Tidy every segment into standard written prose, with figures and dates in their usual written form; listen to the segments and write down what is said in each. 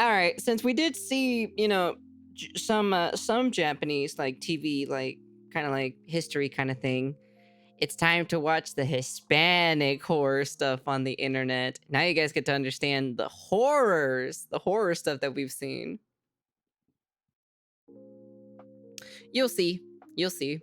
All right, since we did see, some Japanese like TV, like kind of like history kind of thing, it's time to watch the Hispanic horror stuff on the internet. Now you guys get to understand the horror stuff that we've seen. You'll see. You'll see.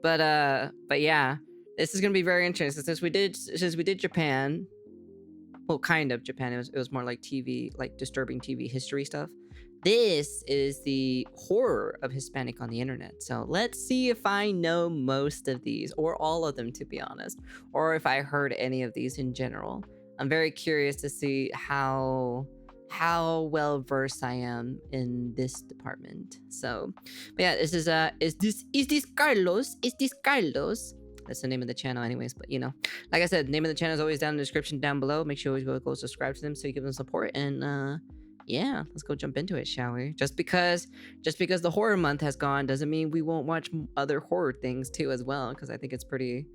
But yeah, this is gonna be very interesting since we did Japan. Well, kind of Japan. It was more like TV, like disturbing TV history stuff. This is the horror of Hispanic on the internet. So let's see if I know most of these, or all of them, to be honest, or if I heard any of these in general. I'm very curious to see how well versed I am in this department. So, but yeah, this is this Carlos? Is this Carlos? That's the name of the channel, anyways. But like I said, name of the channel is always down in the description down below. Make sure you always go subscribe to them so you give them support. And yeah, let's go jump into it, shall we? Just because the horror month has gone doesn't mean we won't watch other horror things too as well. Because I think it's pretty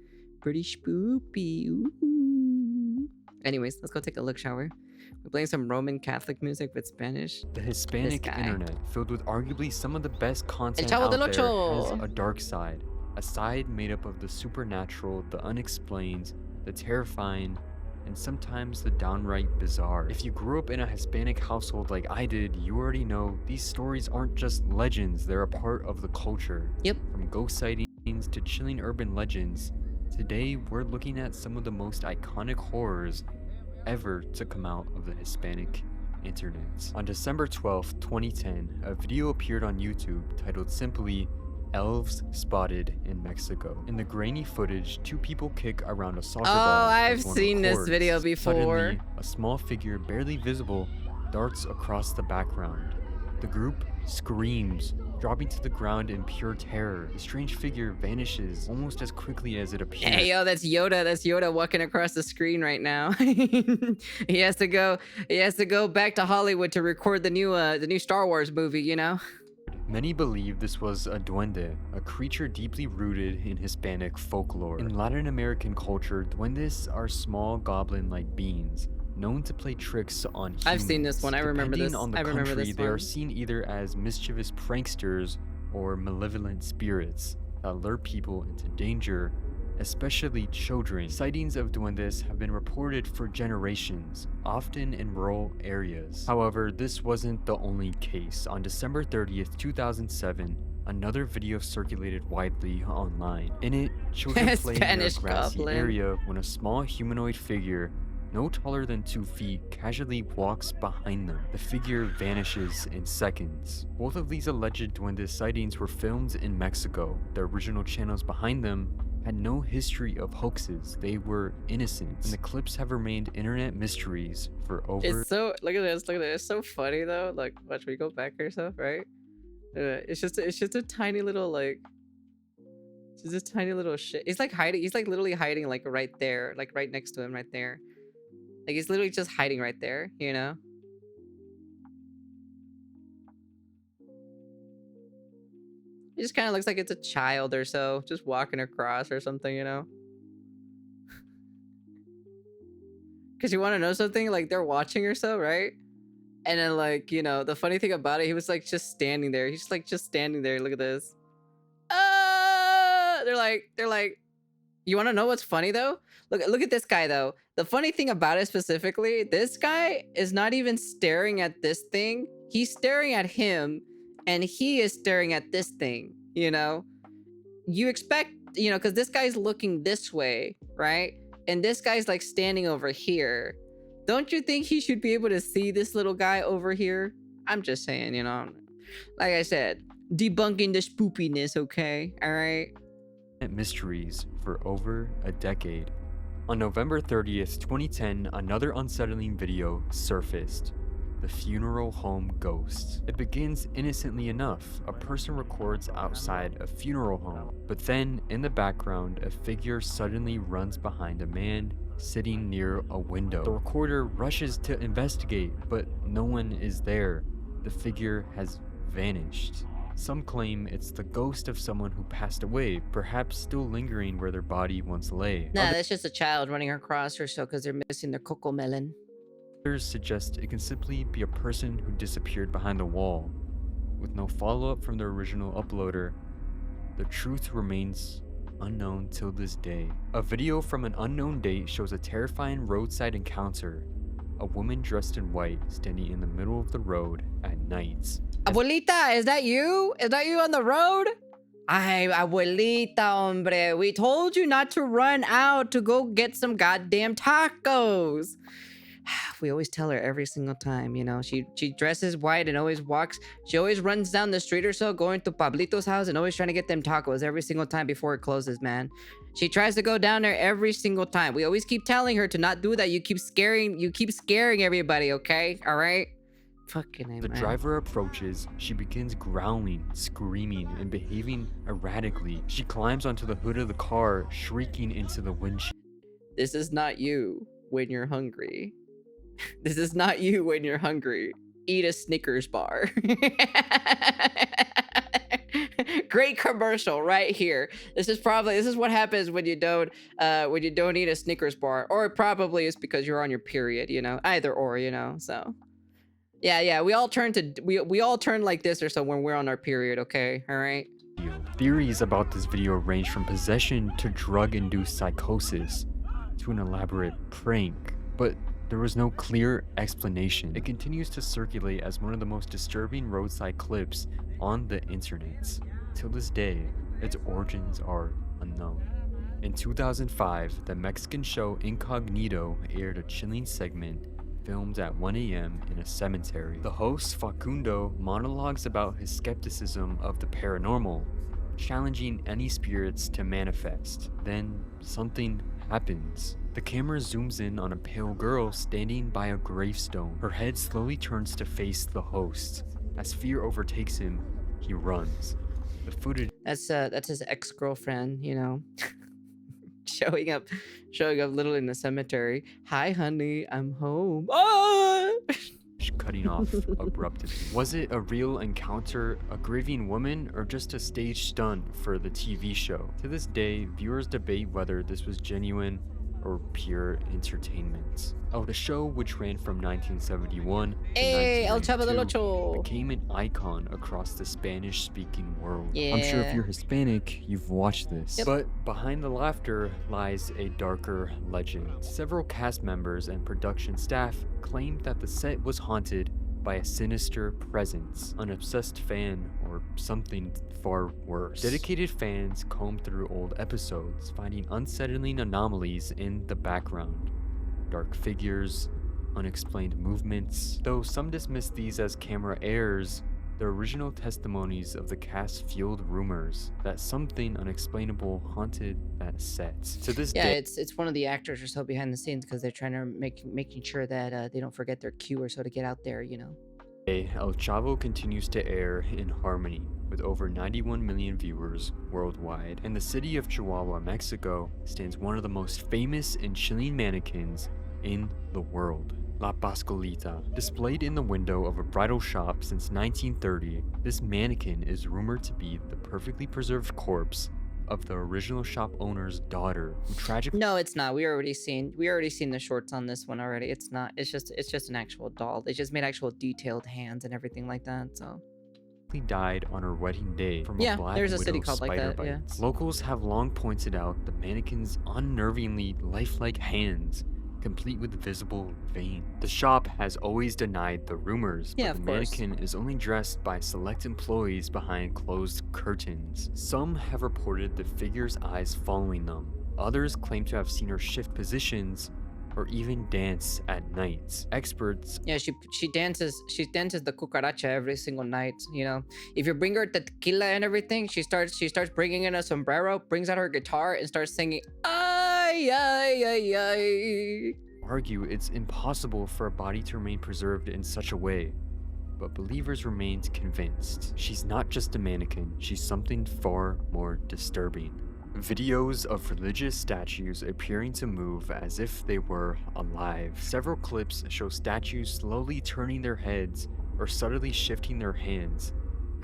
spoopy. Ooh. Anyways, let's go take a look, shall we? We're playing some Roman Catholic music with Spanish. The Hispanic internet, filled with arguably some of the best content El Chavo out del there, Ocho. has a dark side. A side made up of the supernatural, the unexplained, the terrifying, and sometimes the downright bizarre. If you grew up in a Hispanic household like I did, you already know these stories aren't just legends, they're a part of the culture. Yep. From ghost sightings to chilling urban legends, today we're looking at some of the most iconic horrors ever to come out of the Hispanic internet. On December 12th, 2010, a video appeared on YouTube titled simply Elves Spotted in Mexico. In the grainy footage, two people kick around a soccer ball. I've seen this video before. Suddenly, a small figure, barely visible, darts across the background. The group screams, dropping to the ground in pure terror. The strange figure vanishes almost as quickly as it appeared. Hey, yo, that's Yoda. That's Yoda walking across the screen right now. He has to go back to Hollywood to record the new Star Wars movie, Many believe this was a duende, a creature deeply rooted in Hispanic folklore. In Latin American culture, duendes are small goblin-like beings, known to play tricks on humans. I've seen this one. I remember this. Depending on the country, they are seen either as mischievous pranksters or malevolent spirits that lure people into danger, especially children. Sightings of duendes have been reported for generations, often in rural areas. However, this wasn't the only case. On December 30th, 2007, another video circulated widely online. In it, children play in a grassy area when a small humanoid figure, no taller than 2 feet, casually walks behind them. The figure vanishes in seconds. Both of these alleged duende sightings were filmed in Mexico. The original channels behind them had no history of hoaxes. They were innocent, and the clips have remained internet mysteries for over... It's so... Look at this. It's so funny, though. Like, watch me go back or stuff, right? It's just a tiny little, like... It's just a tiny little shit. He's, like, hiding. He's, like, literally hiding, like, right there. Like, right next to him, right there. Like, he's literally just hiding right there, It just kind of looks like it's a child or so, just walking across or something, Because you want to know something? Like, they're watching or so, right? And then, like, the funny thing about it, he was, like, just standing there. He's, like, just standing there. Look at this. They're like, you want to know what's funny, though? Look at this guy, though. The funny thing about it specifically, this guy is not even staring at this thing. He's staring at him. And he is staring at this thing, You expect, because this guy's looking this way, right? And this guy's like standing over here. Don't you think he should be able to see this little guy over here? I'm just saying, Like I said, debunking the spoopiness, okay? All right? Mysteries for over a decade. On November 30th, 2010, another unsettling video surfaced. The funeral home ghost. It begins innocently enough. A person records outside a funeral home, but then in the background, a figure suddenly runs behind a man sitting near a window. The recorder rushes to investigate, but no one is there. The figure has vanished. Some claim it's the ghost of someone who passed away, perhaps still lingering where their body once lay. Nah, that's just a child running across or so because they're missing their coco melon. Others suggest it can simply be a person who disappeared behind the wall. With no follow-up from the original uploader, the truth remains unknown till this day. A video from an unknown date shows a terrifying roadside encounter. A woman dressed in white standing in the middle of the road at night. Abuelita, is that you? Is that you on the road? Ay, abuelita, hombre. We told you not to run out to go get some goddamn tacos. We always tell her every single time, you know, she dresses white and always walks. She always runs down the street or so, going to Pablito's house and always trying to get them tacos every single time before it closes, man. She tries to go down there every single time. We always keep telling her to not do that. You keep scaring everybody, okay? All right? Fucking A, The man. driver approaches. She begins growling, screaming, and behaving erratically. She climbs onto the hood of the car, shrieking into the windshield. This is not you when you're hungry. This is not you when you're hungry. Eat a Snickers bar. Great commercial right here. This is what happens when you don't eat a Snickers bar, or it probably is because you're on your period, you know, either or, you know. So yeah, we all turn like this or so when we're on our period, okay? All right. Theories about this video range from possession to drug-induced psychosis to an elaborate prank, but there was no clear explanation. It continues to circulate as one of the most disturbing roadside clips on the internet. Till this day, its origins are unknown. In 2005, the Mexican show Incognito aired a chilling segment filmed at 1 a.m. in a cemetery. The host, Facundo, monologues about his skepticism of the paranormal, challenging any spirits to manifest. Then something happens. The camera zooms in on a pale girl standing by a gravestone. Her head slowly turns to face the host. As fear overtakes him, he runs. The footage... That's his ex-girlfriend, you know. showing up little in the cemetery. Hi, honey, I'm home. Ah! Cutting off abruptly. Was it a real encounter, a grieving woman, or just a stage stunt for the TV show? To this day, viewers debate whether this was genuine or pure entertainment. The show, which ran from 1971 to Hey, El Chavo del 1992, Ocho. became an icon across the Spanish-speaking world. Yeah. I'm sure if you're Hispanic, you've watched this. Yep. But behind the laughter lies a darker legend. Several cast members and production staff claimed that the set was haunted by a sinister presence, an obsessed fan, or something far worse. Dedicated fans combed through old episodes, finding unsettling anomalies in the background. Dark figures, unexplained movements. Though some dismissed these as camera errors, the original testimonies of the cast fueled rumors that something unexplainable haunted that set. To this day, It's one of the actors or so behind the scenes because they're trying to making sure that they don't forget their cue or so to get out there, you know. El Chavo continues to air in harmony with over 91 million viewers worldwide, and the city of Chihuahua, Mexico, stands one of the most famous and chilling mannequins in the world. La Pascualita. Displayed in the window of a bridal shop since 1930, this mannequin is rumored to be the perfectly preserved corpse of the original shop owner's daughter, who tragically... No, it's not. We already seen the shorts on this one already. It's not. It's just an actual doll. They just made actual detailed hands and everything like that. So died on her wedding day from yeah, a black there's a widow city called like spider that. Yeah. bite. Locals have long pointed out the mannequin's unnervingly lifelike hands, complete with visible veins. The shop has always denied the rumors, Yeah, but the of course. mannequin is only dressed by select employees behind closed curtains. Some have reported the figure's eyes following them. Others claim to have seen her shift positions or even dance at night. Experts... Yeah, she dances the cucaracha every single night, you know. If you bring her tequila and everything, she starts bringing in a sombrero, brings out her guitar and starts singing ay ay ay ay. argue it's impossible for a body to remain preserved in such a way, but believers remained convinced. She's not just a mannequin, she's something far more disturbing. Videos of religious statues appearing to move as if they were alive. Several clips show statues slowly turning their heads or subtly shifting their hands,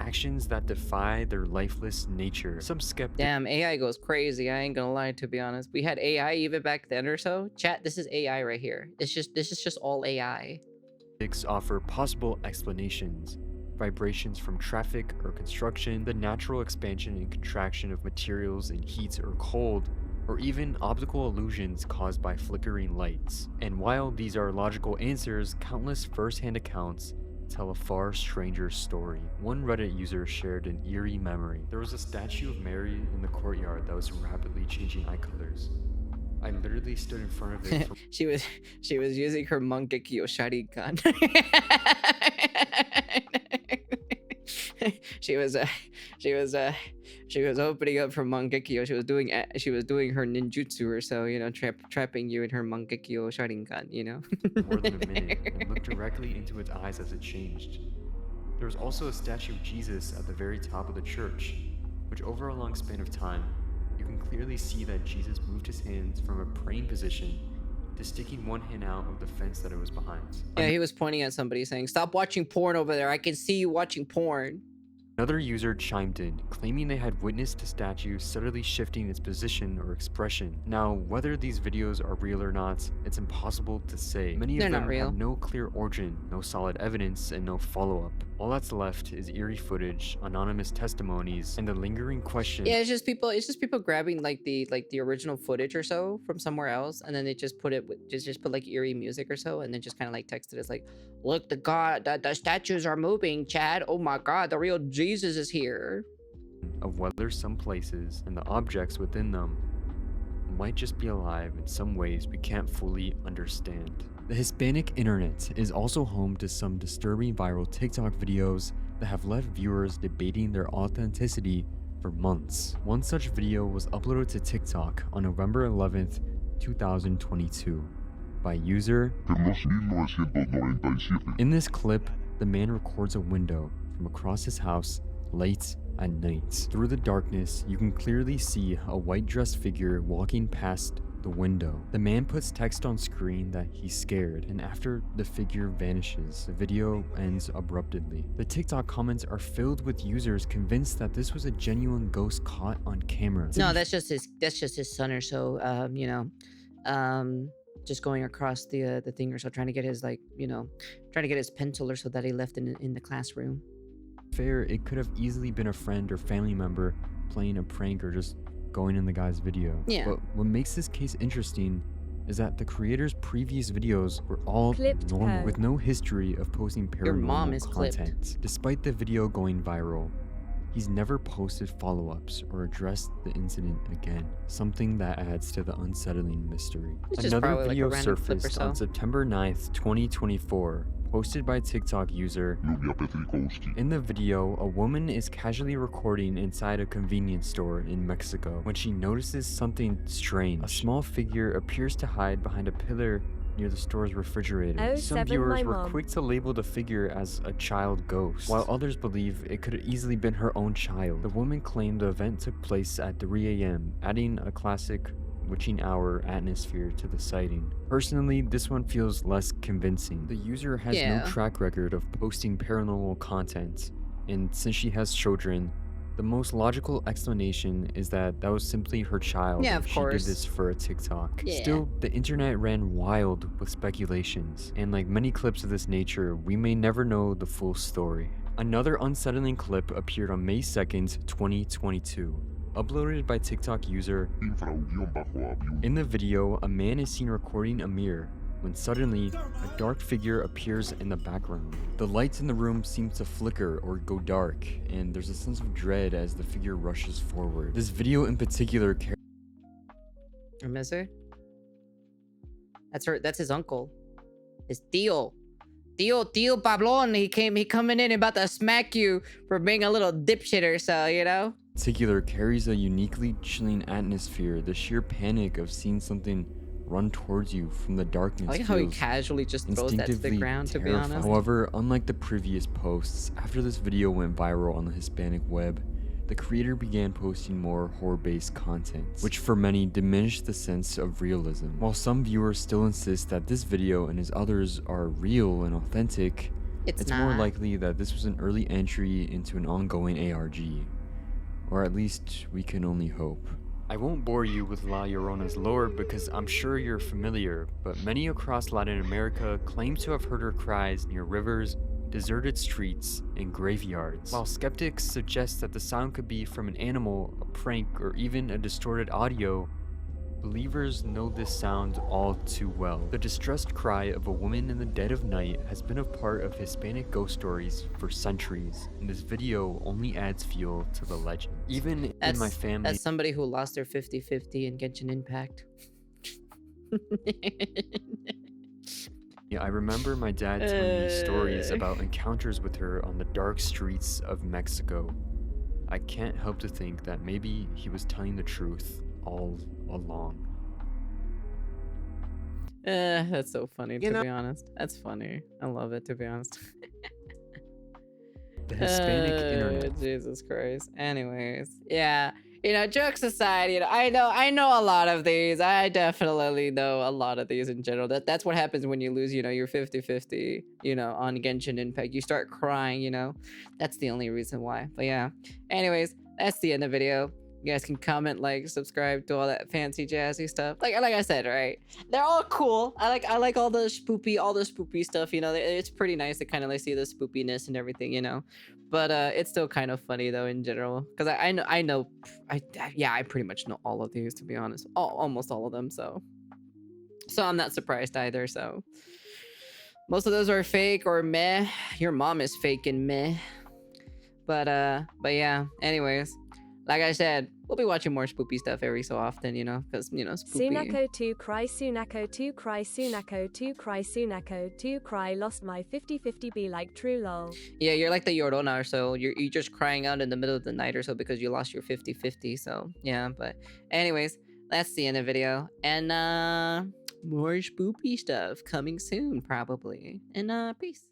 actions that defy their lifeless nature. Some skeptics Damn, AI goes crazy. I ain't gonna lie, to be honest. We had AI even back then or so. Chat, this is AI right here. This is just all AI. offer possible explanations. Vibrations from traffic or construction, the natural expansion and contraction of materials in heat or cold, or even optical illusions caused by flickering lights. And while these are logical answers, countless first-hand accounts tell a far stranger story. One Reddit user shared an eerie memory. There was a statue of Mary in the courtyard that was rapidly changing eye colors. I literally stood in front of it for she was using her Mangekyo Sharingan. she was opening up her Mangekyo. She was doing her ninjutsu or so, you know, trapping you in her Mangekyo Sharingan, you know. more than a minute and looked directly into its eyes as it changed. There was also a statue of Jesus at the very top of the church, which over a long span of time, you can clearly see that Jesus moved his hands from a praying position to sticking one hand out of the fence that it was behind. Yeah, he was pointing at somebody saying, "Stop watching porn over there. I can see you watching porn." Another user chimed in, claiming they had witnessed the statue subtly shifting its position or expression. Now, whether these videos are real or not, it's impossible to say. Many of They're not them real. have no clear origin, no solid evidence, and no follow-up. All that's left is eerie footage, anonymous testimonies, and the lingering question. Yeah, it's just people grabbing like the original footage or so from somewhere else, and then they just put it with just put like eerie music or so, and then just kind of like text it as like, "Look, the statues are moving, Chad. Oh my God, the real Jesus is here." Of whether some places and the objects within them might just be alive in some ways we can't fully understand. The Hispanic internet is also home to some disturbing viral TikTok videos that have left viewers debating their authenticity for months. One such video was uploaded to TikTok on November 11th, 2022 by user. In this clip, the man records a window from across his house late at night. Through the darkness, you can clearly see a white-dressed figure walking past the window. The man puts text on screen that he's scared, and after the figure vanishes, the video ends abruptly. The TikTok comments are filled with users convinced that this was a genuine ghost caught on camera. No, that's just his son or so. You know, just going across the thing or so, trying to get his trying to get his pencil or so that he left in the classroom. Fair, it could have easily been a friend or family member playing a prank or just going in the guy's video. Yeah. But what makes this case interesting is that the creator's previous videos were all Clipped normal, code. with no history of posting Your mom is paranormal clipped. content. Despite the video going viral, he's never posted follow-ups or addressed the incident again, something that adds to the unsettling mystery. It's just Another probably like a video random clip or surfaced so. on September 9th, 2024, posted by TikTok user. In the video, a woman is casually recording inside a convenience store in Mexico when she notices something strange. A small figure appears to hide behind a pillar near the store's refrigerator. Oh, Some seven, viewers my were mom. quick to label the figure as a child ghost, while others believe it could have easily been her own child. The woman claimed the event took place at 3 a.m., adding a classic witching hour atmosphere to the sighting. Personally, this one feels less convincing. The user has Yeah. no track record of posting paranormal content, and since she has children, the most logical explanation is that that was simply her child. Yeah, and of she course. did this for a TikTok. Yeah. Still, the internet ran wild with speculations, and like many clips of this nature, we may never know the full story. Another unsettling clip appeared on May 2nd, 2022. Uploaded by TikTok user. In the video, a man is seen recording a mirror when suddenly a dark figure appears in the background. The lights in the room seem to flicker or go dark, and there's a sense of dread as the figure rushes forward. This video in particular I miss her. That's his uncle. It's Tío Pablon. He coming in about to smack you for being a little dipshit or so, you know? carries a uniquely chilling atmosphere. The sheer panic of seeing something run towards you from the darkness I like how he feels casually just throws that to the instinctively ground, to be terrifying. honest. However, unlike the previous posts, after this video went viral on the Hispanic web, the creator began posting more horror-based content, which for many diminished the sense of realism. While some viewers still insist that this video and his others are real and authentic, It's more likely that this was an early entry into an ongoing ARG. Or at least we can only hope. I won't bore you with La Llorona's lore because I'm sure you're familiar, but many across Latin America claim to have heard her cries near rivers, deserted streets, and graveyards. While skeptics suggest that the sound could be from an animal, a prank, or even a distorted audio, believers know this sound all too well. The distressed cry of a woman in the dead of night has been a part of Hispanic ghost stories for centuries, and this video only adds fuel to the legend. Even in my family... As somebody who lost their 50-50 in Genshin Impact. Yeah, I remember my dad telling me stories about encounters with her on the dark streets of Mexico. I can't help to think that maybe he was telling the truth all along. That's so funny, to be honest. That's funny. I love it, to be honest. The Hispanic internet. Jesus Christ. Anyways, yeah. You know, jokes aside, you know, I know a lot of these. I definitely know a lot of these in general. That's what happens when you lose, you know, your 50-50, you know, on Genshin Impact. You start crying, you know. That's the only reason why. But yeah. Anyways, that's the end of the video. You guys can comment, like, subscribe to all that fancy jazzy stuff. Like I said, right? They're all cool. I like all the spoopy stuff, you know. It's pretty nice to kind of like see the spoopiness and everything, you know. But it's still kind of funny though in general, because I pretty much know all of these, to be honest. Almost all of them, so I'm not surprised either. So most of those are fake or meh. Your mom is fake and meh. But yeah. Anyways. Like I said, we'll be watching more spoopy stuff every so often, you know, because, you know, spoopy. Sunako 2 cry, Sunako 2 cry, Sunako 2 cry, Sunako 2 cry, lost my 50-50 be like true lol. Yeah, you're like the Llorona, so you're just crying out in the middle of the night or so because you lost your 50-50, so yeah. But anyways, that's the end of the video, and more spoopy stuff coming soon, probably. And peace.